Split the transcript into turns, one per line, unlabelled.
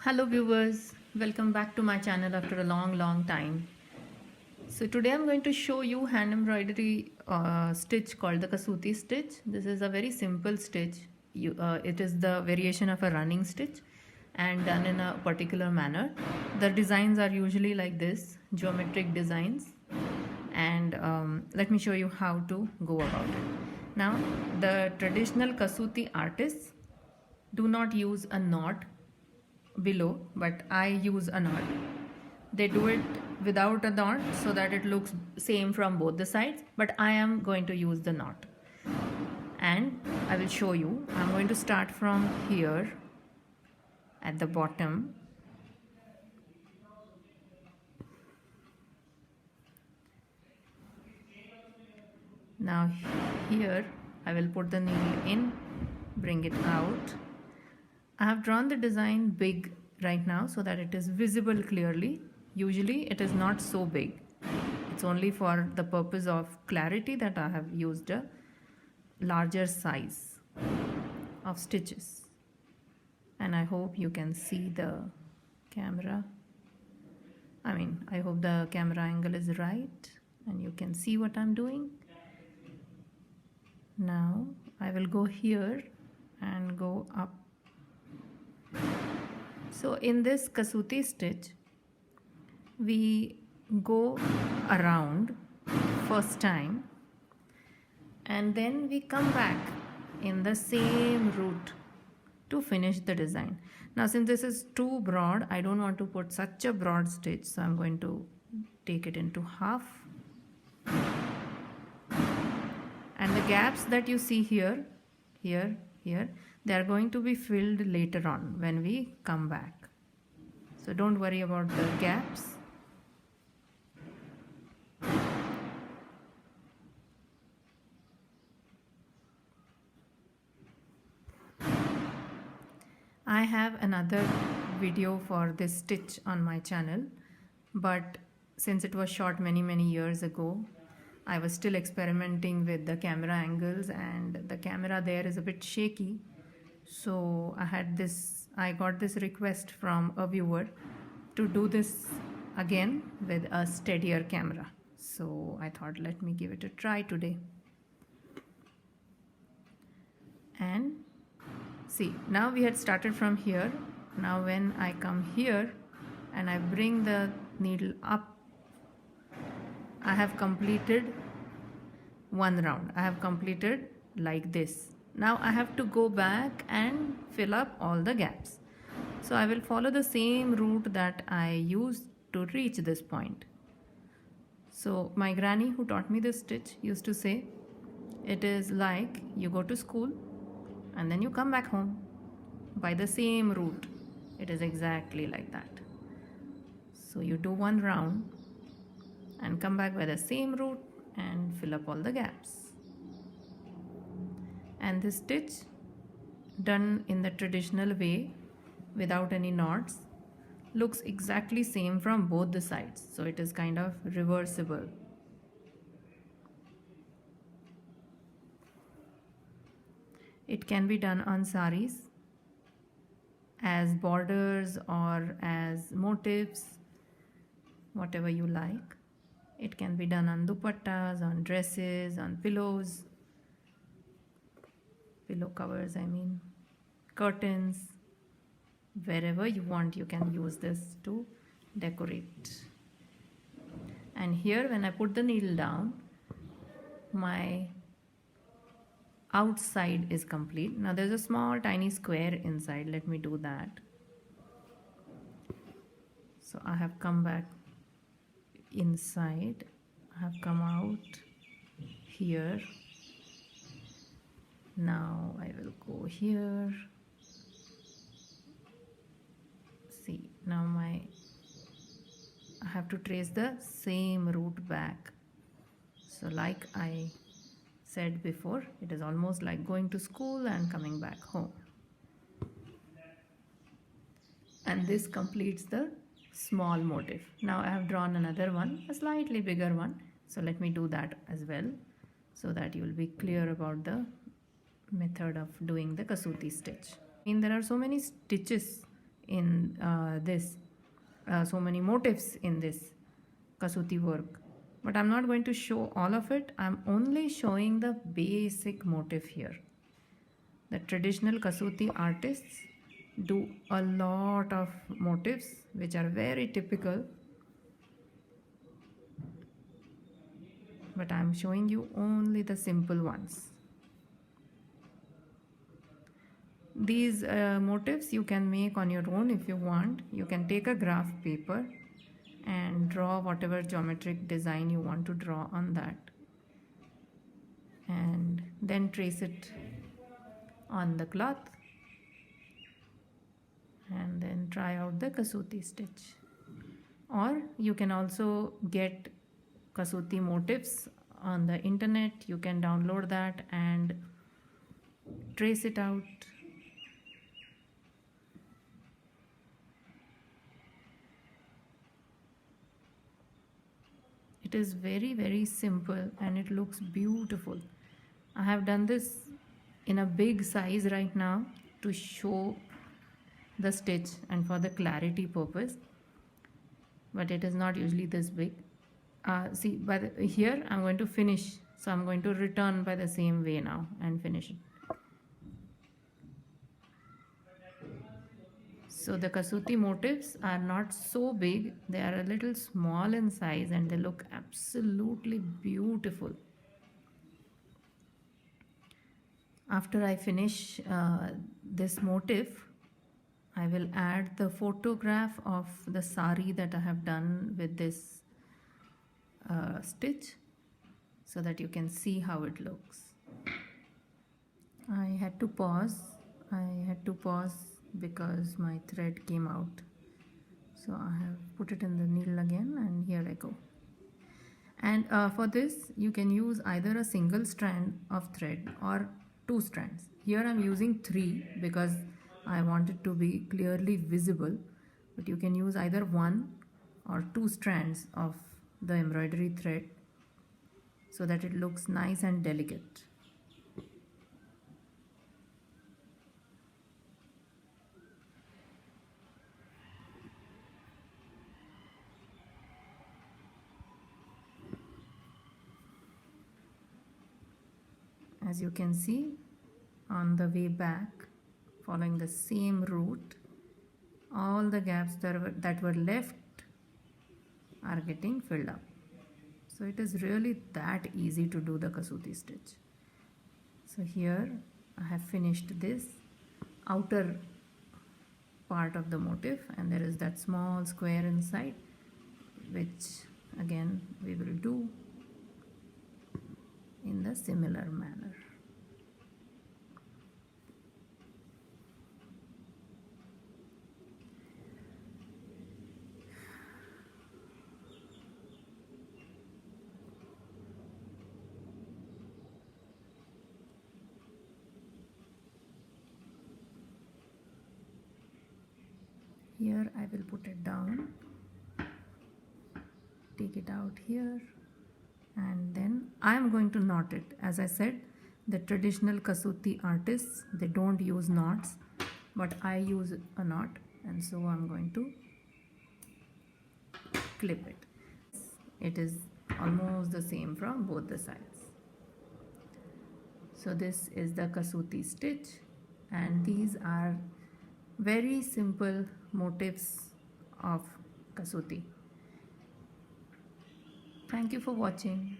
Hello viewers, welcome back to my channel after a long time. So today I'm going to show you hand embroidery stitch called the kasuti stitch. This is a very simple stitch. It is the variation of a running stitch and done in a particular manner. The designs are usually like this, geometric designs, and let me show you how to go about it. Now the traditional kasuti artists do not use a knot below, but I use a knot. They do it without a knot so that it looks same from both the sides, but I am going to use the knot and I will show you. I'm going to start from here at the bottom. Now here I will put the needle in, bring it out. I have drawn the design big right now so that it is visible clearly. Usually it is not so big. It's only for the purpose of clarity that I have used a larger size of stitches. And I hope you can see the camera. I hope the camera angle is right and you can see what I'm doing. Now I will go here and go up. So in this kasuti stitch, we go around first time and then we come back in the same route to finish the design. Now since this is too broad, I don't want to put such a broad stitch, so I'm going to take it into half. And the gaps that you see here, they are going to be filled later on when we come back. So don't worry about the gaps. I have another video for this stitch on my channel, but since it was shot many years ago, I was still experimenting with the camera angles and the camera there is a bit shaky. So I got this request from a viewer to do this again with a steadier camera. So I thought, let me give it a try today. And see, now we had started from here. Now when I come here and I bring the needle up, I have completed one round. I have completed like this. Now I have to go back and fill up all the gaps. So I will follow the same route that I used to reach this point. So my granny who taught me this stitch used to say, it is like you go to school and then you come back home by the same route. It is exactly like that. So you do one round and come back by the same route and fill up all the gaps. And this stitch done in the traditional way without any knots looks exactly same from both the sides, so it is kind of reversible. It can be done on saris as borders or as motifs, whatever you like. It can be done on dupattas, on dresses, on pillows, pillow covers, curtains. Wherever you want, you can use this to decorate. And here when I put the needle down, my outside is complete. Now there's a small tiny square inside. Let me do that. So I have come back inside. I have come out here. Now I will go here. See, now I have to trace the same route back. So like I said before, it is almost like going to school and coming back home. And this completes the small motif. Now I have drawn another one, a slightly bigger one. So let me do that as well so that you will be clear about the method of doing the kasuti stitch. There are so many stitches in so many motifs in this kasuti work. But I'm not going to show all of it. I'm only showing the basic motif here. The traditional kasuti artists do a lot of motifs which are very typical, but I'm showing you only the simple ones. These motifs you can make on your own if you want. You can take a graph paper and draw whatever geometric design you want to draw on that, and then trace it on the cloth, and then try out the kasuti stitch. Or you can also get kasuti motifs on the internet. You can download that and trace it out. It is very simple and it looks beautiful. I have done this in a big size right now to show the stitch and for the clarity purpose, but it is not usually this big. See, here I'm going to finish, so I'm going to return by the same way now and finish it. So the kasuti motifs are not so big, they are a little small in size and they look absolutely beautiful. After I finish this motif, I will add the photograph of the sari that I have done with this stitch so that you can see how it looks. I had to pause because my thread came out, so I have put it in the needle again, and here I go. And for this you can use either a single strand of thread or 2 strands. Here I'm using 3 because I want it to be clearly visible, but you can use either 1 or 2 strands of the embroidery thread so that it looks nice and delicate. As you can see, on the way back, following the same route, all the gaps that were left are getting filled up. So it is really that easy to do the kasuti stitch. So here I have finished this outer part of the motif, and there is that small square inside, which again we will do in the similar manner. Here I will put it down, take it out here, and then I am going to knot it. As I said, the traditional kasuti artists, they don't use knots, but I use a knot, and so I'm going to clip it. It is almost the same from both the sides. So this is the kasuti stitch, and these are very simple motifs of kasuti. Thank you for watching.